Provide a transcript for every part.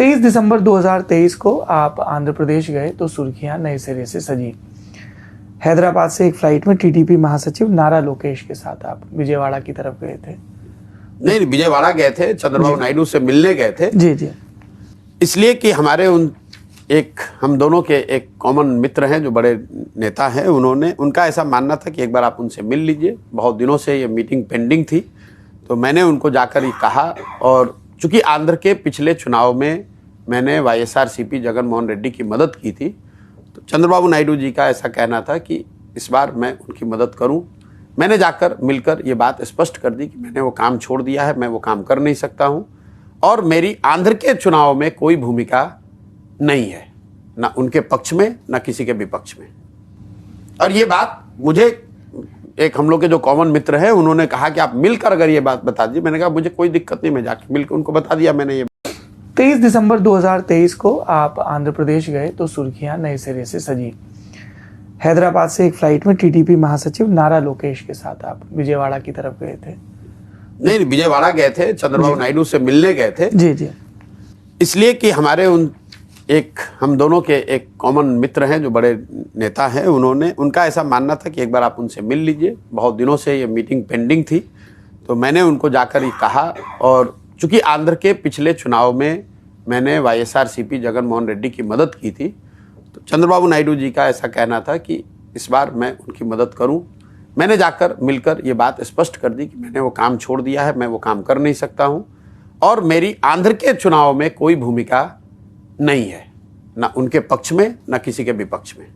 23 दिसंबर 2023 को आप आंध्र प्रदेश गए तो सुर्खियां नए सिरे से सजी। हैदराबाद से एक फ्लाइट में टीडीपी महासचिव नारा लोकेश के साथ आप विजयवाड़ा की तरफ गए थे। नहीं, विजयवाड़ा गए थे, चंद्रबाबू नायडू से मिलने गए थे। जी जी। इसलिए कि हमारे हम दोनों के एक कॉमन मित्र हैं जो बड़े नेता हैं, उनका ऐसा मानना था कि एक बार आप उनसे मिल लीजिए। बहुत दिनों से ये मीटिंग पेंडिंग थी, तो मैंने उनको जाकर ये कहा। और चूंकि आंध्र के पिछले चुनाव में मैंने वाईएसआरसीपी जगन मोहन रेड्डी की मदद की थी, तो चंद्रबाबू नायडू जी का ऐसा कहना था कि इस बार मैं उनकी मदद करूं। मैंने जाकर मिलकर ये बात स्पष्ट कर दी कि मैंने वो काम छोड़ दिया है, मैं वो काम कर नहीं सकता हूं और मेरी आंध्र के चुनाव में कोई भूमिका नहीं है, ना उनके पक्ष में ना किसी के विपक्ष में। और ये बात मुझे एक हम लोग के जो कॉमन मित्र हैं उन्होंने कहा कि आप मिलकर अगर ये बात बता दीजिए। मैंने कहा मुझे कोई दिक्कत नहीं, मैं जाके मिलकर उनको बता दिया मैंने ये। 23 दिसंबर 2023 को आप आंध्र प्रदेश गए तो सुर्खियां नए सिरे से सजी। हैदराबाद से एक फ्लाइट में टीडीपी महासचिव नारा लोकेश के साथ आप विजयवाड़ा की तरफ गए थे। नहीं, विजयवाड़ा गए थे, चंद्रबाबू नायडू से मिलने गए थे। जी जी। इसलिए कि हमारे हम दोनों के एक कॉमन मित्र हैं जो बड़े नेता हैं, उनका ऐसा मानना था कि एक बार आप उनसे मिल लीजिए। बहुत दिनों से ये मीटिंग पेंडिंग थी, तो मैंने उनको जाकर ये कहा। और चूंकि आंध्र के पिछले चुनाव में मैंने वाईएसआरसीपी जगन मोहन रेड्डी की मदद की थी, तो चंद्रबाबू नायडू जी का ऐसा कहना था कि इस बार मैं उनकी मदद करूं। मैंने जाकर मिलकर ये बात स्पष्ट कर दी कि मैंने वो काम छोड़ दिया है, मैं वो काम कर नहीं सकता हूं और मेरी आंध्र के चुनाव में कोई भूमिका नहीं है, ना उनके पक्ष में ना किसी के विपक्ष में।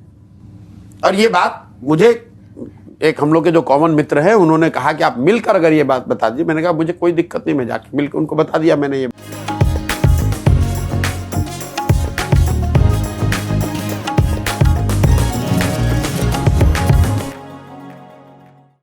और ये बात मुझे एक हम लोग के जो कॉमन मित्र हैं उन्होंने कहा कि आप मिलकर अगर ये बात बता दीजिए। मैंने कहा मुझे कोई दिक्कत नहीं, मैं जाके मिलकर उनको बता दिया मैंने ये।